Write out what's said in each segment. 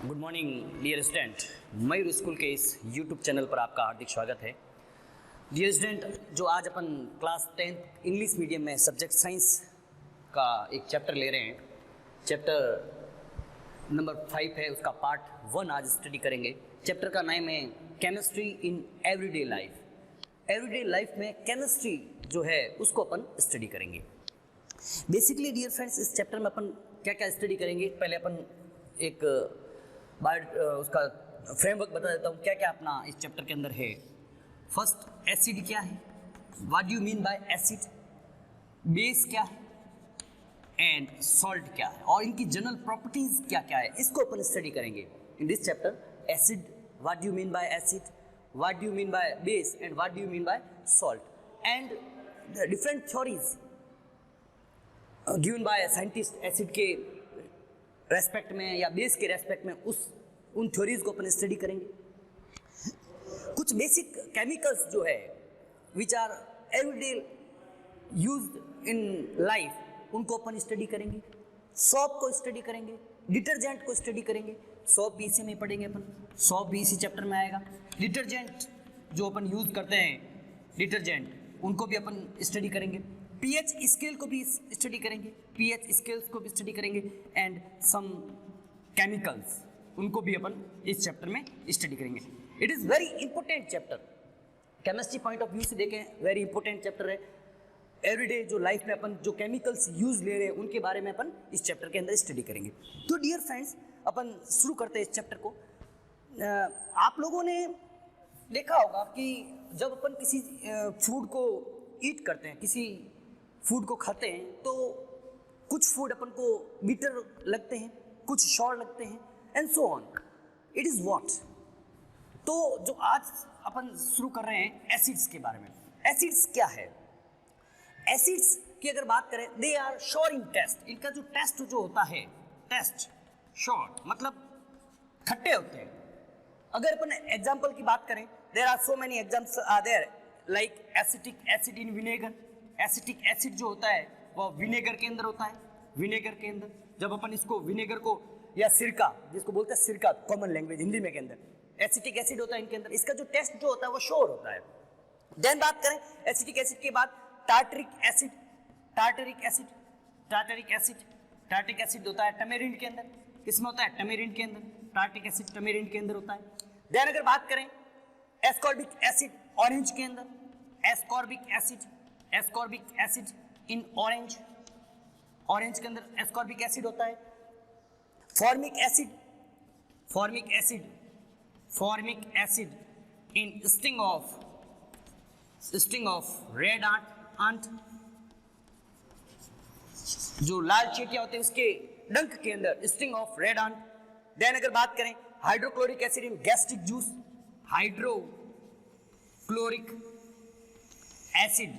Good morning dear student, मयूर school के इस YouTube channel पर आपका हार्दिक स्वागत है। डियर स्टूडेंट, जो आज अपन क्लास 10th इंग्लिश मीडियम में सब्जेक्ट साइंस का एक चैप्टर ले रहे हैं, चैप्टर नंबर 5 है, उसका पार्ट 1 आज स्टडी करेंगे। चैप्टर का नाम है chemistry in everyday life. Everyday life में केमिस्ट्री जो है उसको अपन स्टडी करेंगे। बेसिकली डियर फ्रेंड्स, इस चैप्टर में अपन क्या क्या स्टडी करेंगे, पहले अपन एक उसका फ्रेमवर्क बता देता हूँ क्या क्या अपना इस चैप्टर के अंदर है। फर्स्ट, एसिड क्या है, what do you mean by acid, base क्या है एंड सॉल्ट क्या है और इनकी जनरल प्रॉपर्टीज क्या क्या है, इसको अपन स्टडी करेंगे in this chapter. Acid, what do you mean by acid, what do you mean by base and what do you mean by salt and the different theories given by scientist acid के respect में या base के respect में उन theories को अपन study करेंगे। कुछ basic chemicals जो है which are everyday used in life, उनको अपन स्टडी करेंगे। सॉप को स्टडी करेंगे, डिटर्जेंट को स्टडी करेंगे। सॉप भी इसी में पढ़ेंगे अपन, सॉप भी इसी चैप्टर में आएगा। डिटर्जेंट जो अपन यूज करते हैं डिटर्जेंट, उनको भी अपन स्टडी करेंगे। पीएच स्केल को भी स्टडी करेंगे, पीएच स्केल्स को भी स्टडी करेंगे एंड सम केमिकल्स, उनको भी अपन इस चैप्टर में स्टडी करेंगे। It is very important chapter, chemistry point of view से देखें वेरी इंपॉर्टेंट चैप्टर है। एवरीडे जो लाइफ में अपन जो केमिकल्स यूज ले रहे हैं उनके बारे में अपन इस चैप्टर के अंदर स्टडी करेंगे। तो डियर फ्रेंड्स, अपन शुरू करते हैं इस चैप्टर को। आप लोगों ने देखा होगा कि जब अपन किसी फूड को ईट करते हैं, किसी फूड को खाते हैं, तो कुछ फूड अपन को बिटर लगते हैं, कुछ शॉर लगते हैं and so on. It is what. तो जो आज अपन शुरू कर रहे हैं एसिड्स के बारे में। एसिड्स क्या है? एसिड्स की अगर बात करें, they are sour in taste. इनका जो टेस्ट जो होता है, टेस्ट शॉर मतलब खट्टे होते हैं। अगर अपन एग्जाम्पल की बात करें, there are so many examples are there, like acetic acid in vinegar. Acetic acid जो होता है वो विनेगर के अंदर होता है। विनेगर के अंदर जब अपन इसको विनेगर को या सिरका, जिसको बोलते हैं सिरका कॉमन लैंग्वेज हिंदी में के अंदर, एसिटिक एसिड होता है इनके अंदर। इसका जो टेस्ट जो होता है वो शोर होता है। देन बात करें एसिटिक एसिड के बाद tartaric acid. Tartaric acid, tartaric acid, tartaric acid होता है टमेरिंड के अंदर। किसमें होता है? टमेरिंड के अंदर। टार्टरिक एसिड टमेरिंड के अंदर होता है। देन अगर बात करें एस्कॉर्बिक एसिड, ऑरेंज के अंदर। Ascorbic acid, ascorbic acid in orange, orange के अंदर एस्कॉर्बिक एसिड होता है। Formic acid, formic acid, formic acid in sting of red ant, जो लाल चींटियां होते हैं उसके डंक के अंदर, sting of red ant. Then अगर बात करें hydrochloric acid in gastric juice, hydrochloric acid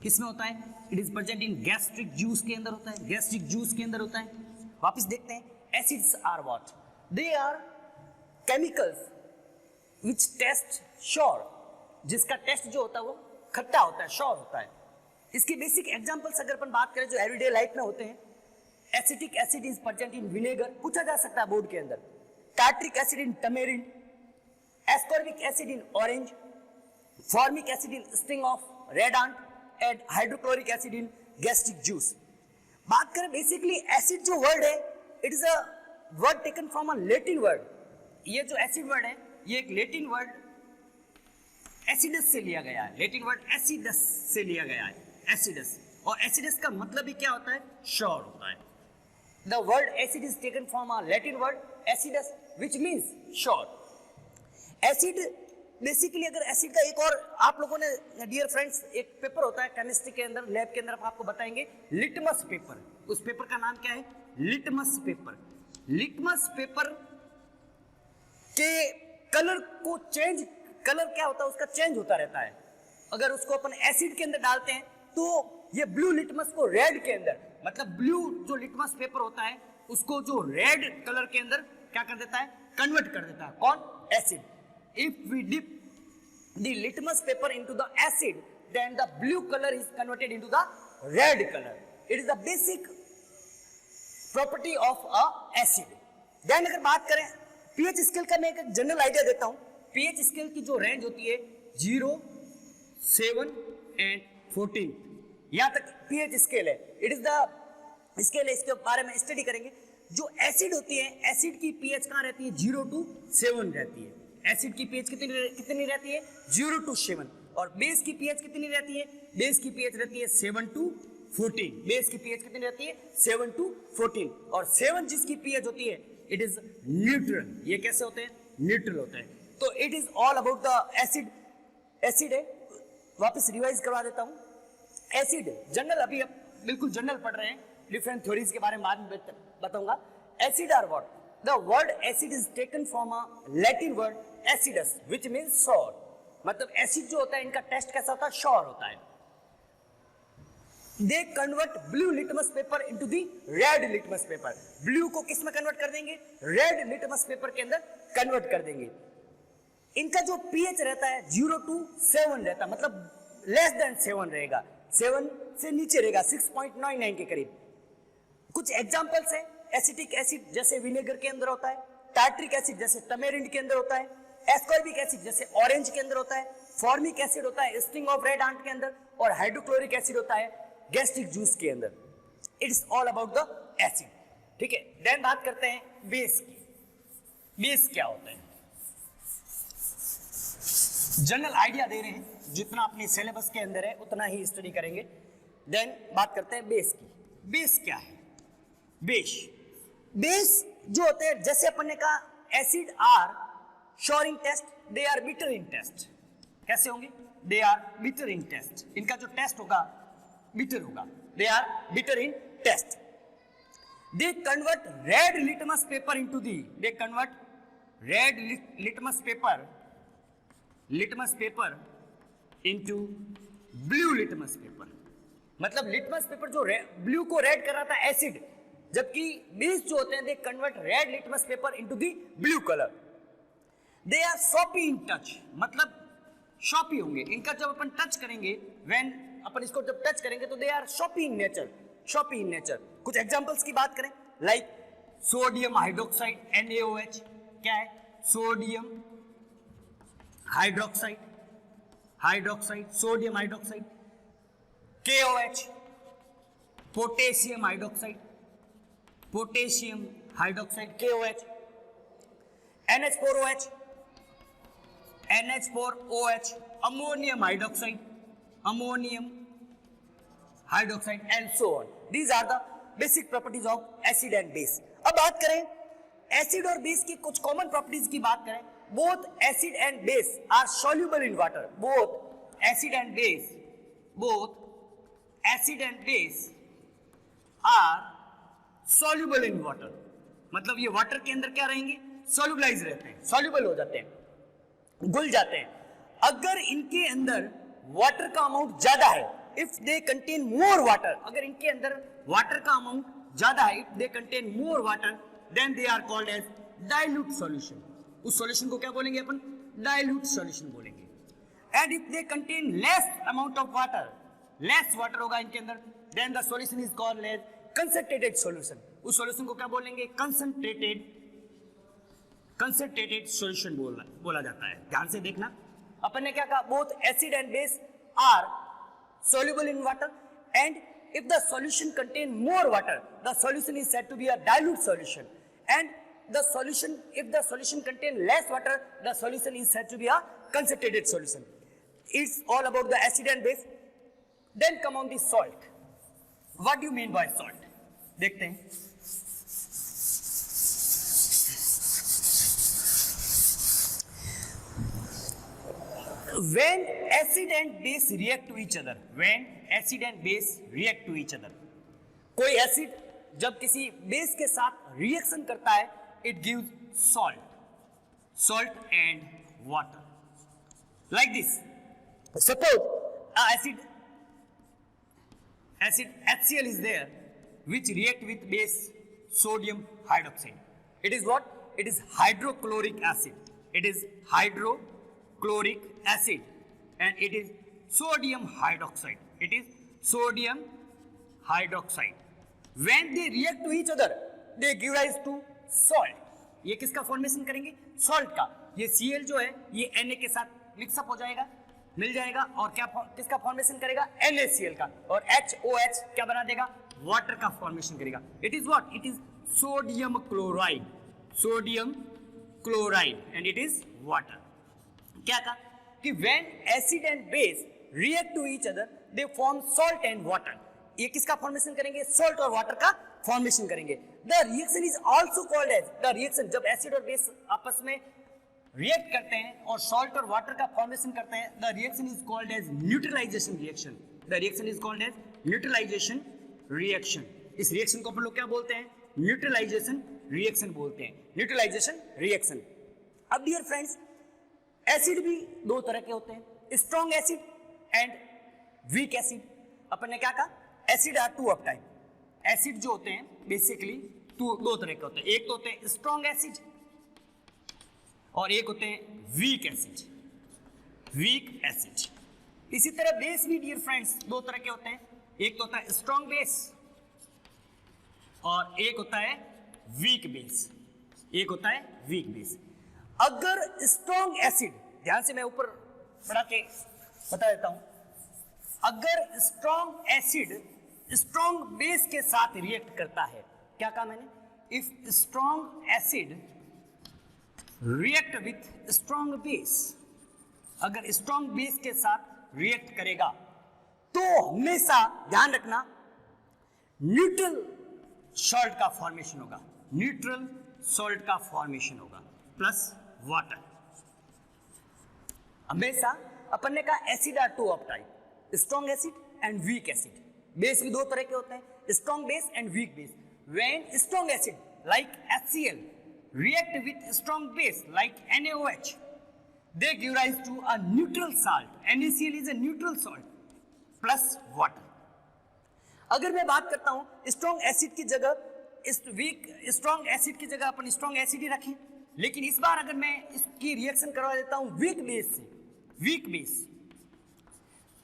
किसमें होता है? It is present in gastric juice के अंदर होता है, गैस्ट्रिक जूस के अंदर होता है। वापस देखते हैं, acids are what? They are chemicals which taste sour, जिसका टेस्ट जो होता है वो खट्टा होता है, श्योर होता है। इसकी बेसिक एग्जांपल्स अगर अपन बात करें जो एवरीडे लाइफ में होते हैं, acetic acid is present in vinegar, पूछा जा सकता है बोर्ड के अंदर। Tartaric acid in tamarind, ascorbic acid in orange, formic acid in sting of red ant and hydrochloric acid in gastric juice. बात करें बेसिकली एसिड जो वर्ड है, it is a word taken from a Latin word. ये जो acid word है ये एक Latin word acidus से लिया गया है। लैटिन वर्ड एसिडस से लिया गया है, एसिडस। और एसिडस का मतलब भी क्या होता है? श्योर होता है। The word acid is taken from a Latin word acidus which means sure. Acid basically, अगर एसिड का एक और आप लोगों ने डियर फ्रेंड्स, एक पेपर होता है केमिस्ट्री के अंदर, लैब के अंदर आपको बताएंगे लिटमस पेपर। उस पेपर का नाम क्या है? Litmus paper. लिटमस पेपर के कलर को चेंज, कलर क्या होता है उसका चेंज होता रहता है। अगर उसको अपन एसिड के अंदर डालते हैं तो ये ब्लू लिटमस को रेड के अंदर, मतलब ब्लू जो लिटमस पेपर होता है उसको जो रेड कलर के अंदर क्या कर देता है? कन्वर्ट कर देता है। कौन? Acid. If we dip the litmus paper into the acid, then the blue color is converted into the red color. It is the basic property of a acid. Then अगर बात करें पीएच स्केल का, मैं एक general idea देता हूं। PH scale की जो रेंज होती है 0, 7 एंड 14, यहां तक पीएच स्केल है। इट इज द स्केल है, इसके बारे में स्टडी करेंगे। जो एसिड होती है, एसिड की पीएच कहां रहती है? 0 to 7 रहती है। एसिड की पीएच कितनी रहती है? 0 to 7। और बेस की पीएच कितनी रहती है? बेस की पीएच रहती है 7 to 14। बेस की पीएच कितनी रहती है? 7 to 14। और 7 जिसकी पीएच होती है, इट इज न्यूट्रल। ये कैसे होते हैं? न्यूट्रल होते हैं। तो it is all about the acid. Acid है, वापस रिवाइज करवा देता हूं। एसिड जनरल, अभी अब बिल्कुल जनरल पढ़ रहे हैं, डिफरेंट थ्योरीज के बारे में बाद में बताऊंगा। Acid are what? The word acid is taken from a Latin word acidus which means sour. मतलब एसिड जो होता है, इनका टेस्ट कैसा होता है? श्योर होता है। They convert blue litmus paper into the red litmus paper. Blue को किस में कन्वर्ट कर देंगे? रेड लिटमस पेपर के अंदर कन्वर्ट कर देंगे। इनका जो पीएच रहता है 0 to 7 रहता है, मतलब लेस देन 7 रहेगा, 7 से नीचे रहेगा, 6.99 के करीब। कुछ एग्जांपल्स है, एसिटिक एसिड जैसे विनेगर के अंदर होता है, टार्ट्रिक एसिड जैसे टमेरिंड के अंदर होता है, एस्कॉर्बिक एसिड जैसे ऑरेंज के अंदर होता है, फॉर्मिक एसिड होता है स्टिंग ऑफ रेड आंट के अंदर, और हाइड्रोक्लोरिक एसिड होता है गैस्ट्रिक जूस के अंदर। It's all about the acid. ठीक है, देन बात करते हैं बेस की। बेस क्या होता है? जनरल आइडिया दे रहे हैं, जितना अपने सिलेबस के अंदर है उतना ही स्टडी करेंगे। देन बात करते हैं बेस की। बेस क्या है? बेस जो होते हैं, जैसे अपन ने कहा acid are sour in taste, they are bitter in taste. कैसे होंगे? They are bitter in taste. इनका जो टेस्ट होगा बिटर होगा। They are bitter in taste. They convert red litmus paper into the, they convert red litmus paper into blue litmus paper. मतलब litmus paper जो blue को red कर रहा था एसिड, जबकि बेस जो होते हैं they convert red litmus paper into the blue colour. They are soapy in touch, मतलब शॉपी होंगे। इनका जब अपन टच करेंगे, व्हेन अपन इसको जब टच करेंगे तो they are soapy in nature, soapy in nature. कुछ एग्जांपल्स की बात करें, लाइक सोडियम हाइड्रोक्साइड NaOH। क्या है? Sodium hydroxide, sodium hydroxide. KOH potassium hydroxide, KOH। NH4OH ammonium hydroxide, and so on. These are the basic properties of acid and base. अब बात करें acid और बेस की कुछ कॉमन प्रॉपर्टीज की बात करें। Both acid and base are soluble in water. Both acid and base are soluble in water. मतलब ये वाटर के अंदर क्या रहेंगे? solubilize रहते हैं, soluble हो जाते हैं, घुल जाते हैं। अगर इनके अंदर वाटर का अमाउंट ज्यादा है, if they contain more water, अगर इनके अंदर वाटर का अमाउंट ज्यादा है, if they contain more water, then they are called as dilute solution. उस सॉल्यूशन को क्या बोलेंगे अपन? डाइल्यूट सॉल्यूशन बोलेंगे। And if they contain less amount of water, less water होगा इनके अंदर, then the solution is called as concentrated solution. उस सॉल्यूशन को क्या बोलेंगे? कंसंट्रेटेड सॉल्यूशन बोला जाता है। ध्यान से देखना, अपन ने क्या कहा? Both acid and base are soluble in water, and if the solution contain more water, the solution is said to be a dilute solution, and if the solution contain less water, the solution is said to be a concentrated solution. It's all about the acid and base. Then come on the salt. What do you mean by salt? देखते हैं। When acid and base react to each other, कोई acid जब किसी base के साथ reaction करता है, it gives salt and water. Like this. Suppose acid HCl is there, which react with base sodium hydroxide. It is what? It is hydrochloric acid. And it is sodium hydroxide. When they react to each other, they give rise to salt. ये किसका formation करेंगे? Salt का। ये Cl जो है ये Na के साथ मिक्सअप हो जाएगा, मिल जाएगा और क्या किसका फॉर्मेशन करेगा? NaCl का। और HOH क्या बना देगा? वाटर का फॉर्मेशन करेगा। It is what? It is sodium chloride, sodium chloride and it is water. क्या कहा कि when acid and base react to each other they form salt and water. ये किसका फॉर्मेशन करेंगे? सॉल्ट और वाटर का फॉर्मेशन करेंगे। The reaction is also called as, the reaction जब एसिड और बेस आपस में रिएक्ट करते हैं और सॉल्ट और वाटर का फॉर्मेशन करते हैं, the reaction is called as neutralization reaction. The reaction is called as neutralization reaction. इस रिएक्शन को अपन लोग क्या बोलते हैं? न्यूट्रलाइजेशन रिएक्शन बोलते हैं, न्यूट्रलाइजेशन रिएक्शन। अब डियर फ्रेंड्स, एसिड भी दो तरह के होते हैं, strong acid and weak acid. अपन ने क्या कहा? Acid are two of type. Acid जो होते हैं बेसिकली दो तरह के होते हैं, एक तो होते हैं स्ट्रॉन्ग एसिड और एक होते हैं वीक एसिड, वीक एसिड। इसी तरह बेस भी डियर फ्रेंड्स दो तरह के होते हैं, एक तो होता है स्ट्रॉन्ग बेस और एक होता है वीक बेस, एक होता है वीक बेस। अगर स्ट्रॉन्ग एसिड, ध्यान से मैं ऊपर बढ़ा के बता देता हूं, अगर स्ट्रॉन्ग एसिड स्ट्रॉन्ग बेस के साथ रिएक्ट करता है, क्या कहा मैंने? If strong acid react with strong base, अगर स्ट्रॉन्ग बेस के साथ रिएक्ट करेगा तो हमेशा ध्यान रखना न्यूट्रल सॉल्ट का फॉर्मेशन होगा, न्यूट्रल सॉल्ट का फॉर्मेशन होगा प्लस वाटर। हमेशा अपन ने कहा acid are two of type, strong acid and weak acid. Base भी दो तरह के होते हैं, strong base and weak base. When strong acid like HCl react with strong base like NaOH, they give rise to a neutral salt. NaCl is a neutral salt plus water. अगर मैं बात करता हूं स्ट्रॉन्ग एसिड की जगह week, strong acid की जगह अपन strong acid ही रखें, लेकिन इस बार अगर मैं इसकी रिएक्शन करवा देता हूं वीक बेस से, वीक बेस,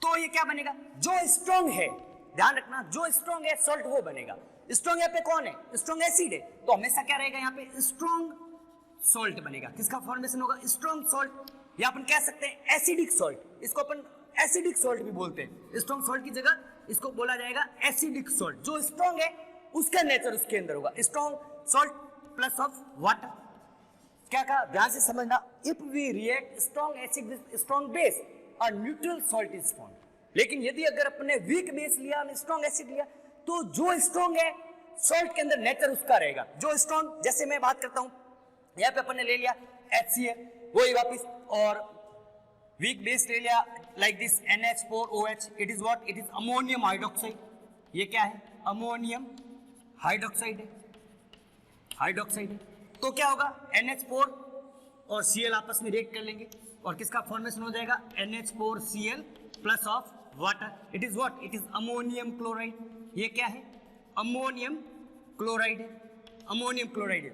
तो ये क्या बनेगा? जो स्ट्रॉन्ग है, ध्यान रखना, जो स्ट्रॉन्ग है सॉल्ट वो बनेगा। स्ट्रॉन्ग यहाँ पे कौन है? स्ट्रॉन्ग एसिड है, तो हमेशा क्या रहेगा? यहाँ पे स्ट्रॉन्ग सॉल्ट बनेगा। किसका फॉर्मेशन होगा? स्ट्रॉन्ग सॉल्ट, या अपन कह सकते हैं एसिडिक सॉल्ट, इसको अपन एसिडिक सॉल्ट भी बोलते हैं। स्ट्रॉन्ग सॉल्ट की जगह इसको बोला जाएगा एसिडिक सॉल्ट। जो स्ट्रॉन्ग है उसका नेचर उसके अंदर होगा, strong salt plus of water. क्या कहा? ध्यान से समझना, if we react strong acid with strong base a neutral salt is formed. लेकिन यदि अगर अपने वीक बेस लिया, स्ट्रॉन्ग एसिड लिया, तो जो स्ट्रॉन्ग है सॉल्ट के अंदर नेचर उसका रहेगा। जो स्ट्रॉन्ग, जैसे मैं बात करता हूं यहां पे अपन ने ले लिया HCl, वही वापस, और वीक बेस ले लिया like this NH4OH, it is what? It is ammonium hydroxide. ये क्या है? अमोनियम हाइड्रोक्साइड है, हाइड्रोक्साइड है। तो क्या होगा? NH4 और Cl आपस में रिएक्ट कर लेंगे और किसका फॉर्मेशन हो जाएगा? NH4Cl plus of water. It is what? It is ammonium chloride. ये क्या है? अमोनियम क्लोराइड है, अमोनियम क्लोराइड है।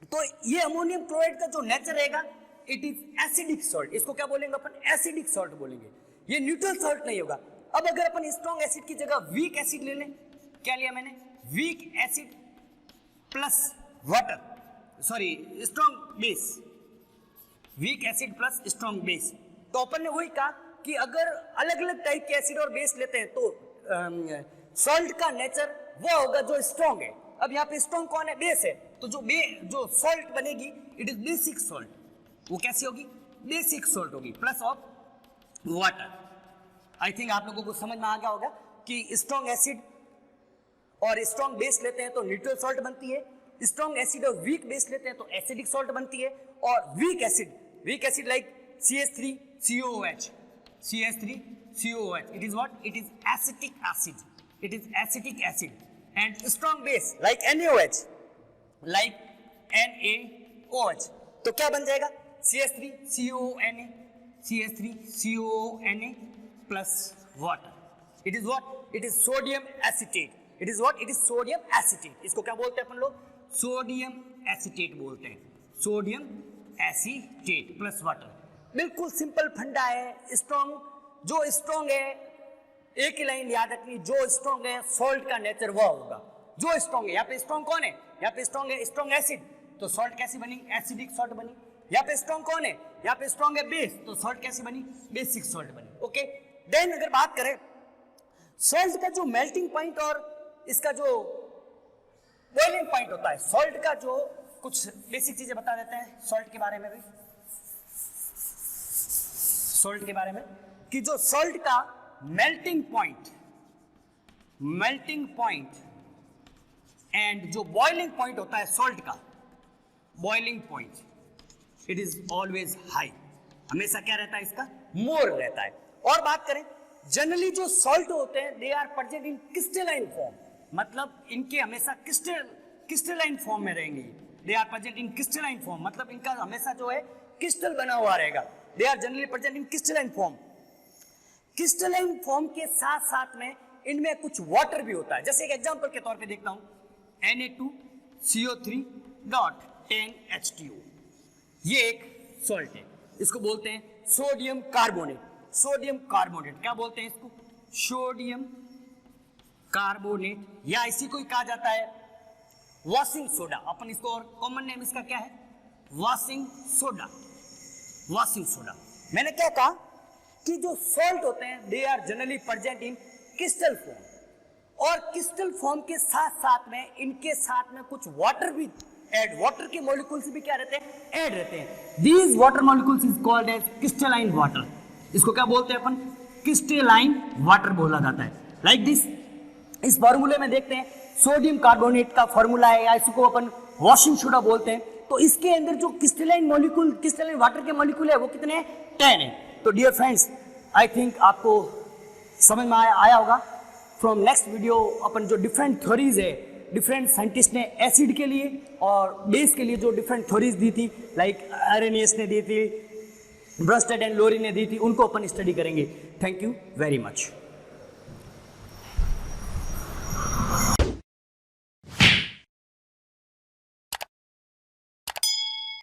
तो ये अमोनियम क्लोराइड का जो नेचर रहेगा, इट इज एसिडिक सॉल्ट। इसको क्या बोलेंगे अपन? एसिडिक सॉल्ट बोलेंगे। ये न्यूट्रल सॉल्ट नहीं होगा। अब अगर अपन स्ट्रॉन्ग एसिड की जगह वीक एसिड ले लें, क्या लिया मैंने? Weak acid plus water, sorry strong base, weak acid plus strong base. तो अपन ने वही कहा कि अगर अलग अलग टाइप के एसिड और बेस लेते हैं तो सॉल्ट का नेचर वो होगा जो स्ट्रॉन्ग है। अब यहाँ पे स्ट्रॉन्ग कौन है? बेस है। तो जो सॉल्ट बनेगी इट इज बेसिक सॉल्ट। वो कैसी होगी? बेसिक सॉल्ट होगी plus of water. I think आप लोगों को समझ में आ गया होगा कि स्ट्रॉन्ग एसिड और स्ट्रॉन्ग बेस लेते हैं तो न्यूट्रल सॉल्ट बनती है, स्ट्रॉन्ग एसिड और वीक बेस लेते हैं तो एसिडिक सॉल्ट बनती है, और weak acid like CH3COOH, CH3COOH, it is what? It is acetic acid. It is acetic acid. And strong base like NaOH, like NaOH. तो क्या बन जाएगा? CH3COONA, CH3COONA plus water. It is what? It is sodium acetate. It is what? It is sodium acetate. इसको क्या बोलते हैं अपन लोग? Sodium acetate बोलते हैं, सोडियम एसिटेट प्लस वाटर। बिल्कुल सिंपल फंडा है। स्ट्रॉन्ग, जो स्ट्रॉन्ग है, एक ही लाइन याद रखनी, जो स्ट्रॉन्ग है सॉल्ट का नेचर वह होगा जो स्ट्रॉन्ग है। यहाँ पे स्ट्रॉन्ग कौन है? यहाँ पे स्ट्रॉन्ग है स्ट्रॉन्ग एसिड, तो सॉल्ट कैसी बनी, एसिडिक सॉल्ट बनी। यहाँ पे स्ट्रॉन्ग कौन है, यहाँ पे स्ट्रॉन्ग है बेस, तो सॉल्ट कैसी बनी, बेसिक सॉल्ट बनी। ओके, देन अगर बात करें सॉल्ट का जो मेल्टिंग पॉइंट और इसका जो बॉइलिंग पॉइंट होता है, सॉल्ट का जो कुछ बेसिक चीजें बता देते हैं सॉल्ट के बारे में भी, सॉल्ट के बारे में कि जो सॉल्ट का मेल्टिंग पॉइंट एंड जो बॉइलिंग पॉइंट होता है सॉल्ट का, boiling point it is always high, हमेशा क्या रहता है, इसका मोर रहता है। और बात करें जनरली जो सॉल्ट होते हैं they are present in crystalline form, मतलब इनके हमेशा क्रिस्टलाइन फॉर्म में रहेंगे, they are present in crystalline form, मतलब इनका हमेशा जो है क्रिस्टल बना हुआ रहेगा, they are generally present in crystalline form. Crystalline form के साथ साथ में इनमें कुछ वाटर भी होता है, जैसे एक एग्जांपल के तौर पे देखता हूं Na2CO3.10H2O, ये एक सॉल्ट है, इसको बोलते हैं सोडियम कार्बोनेट। सोडियम कार्बोनेट क्या बोलते हैं इसको, सोडियम कार्बोनेट, या इसी को कहा जाता है वॉशिंग सोडा, अपन इसको और कॉमन नेम इसका क्या है, वॉशिंग सोडा। वॉशिंग सोडा, मैंने क्या कहा कि जो सॉल्ट होते हैं they are generally present in crystal form, और क्रिस्टल फॉर्म के साथ साथ में इनके साथ में कुछ वाटर भी ऐड, वाटर के मॉलिक्यूल्स भी क्या रहते हैं, ऐड रहते हैं। These water molecules is called as crystalline water, इसको क्या बोलते हैं अपन, क्रिस्टलाइन वाटर बोला जाता है। लाइक दिस, इस फॉर्मूले में देखते हैं सोडियम कार्बोनेट का फॉर्मूला है, या इसको अपन वॉशिंग सोडा बोलते हैं, तो इसके अंदर जो क्रिस्टलाइन मॉलिक्यूल, क्रिस्टलाइन वाटर के मॉलिक्यूल है वो कितने हैं, 10 है। तो डियर फ्रेंड्स, आई थिंक आपको समझ में आया होगा। फ्रॉम नेक्स्ट वीडियो अपन जो डिफरेंट थ्योरीज है, डिफरेंट साइंटिस्ट ने एसिड के लिए और बेस के लिए जो डिफरेंट थ्योरीज दी थी, लाइक आर्रेनियस ने दी थी, ब्रस्टेड एंड लोरी ने दी थी, उनको अपन स्टडी करेंगे। Thank you very much.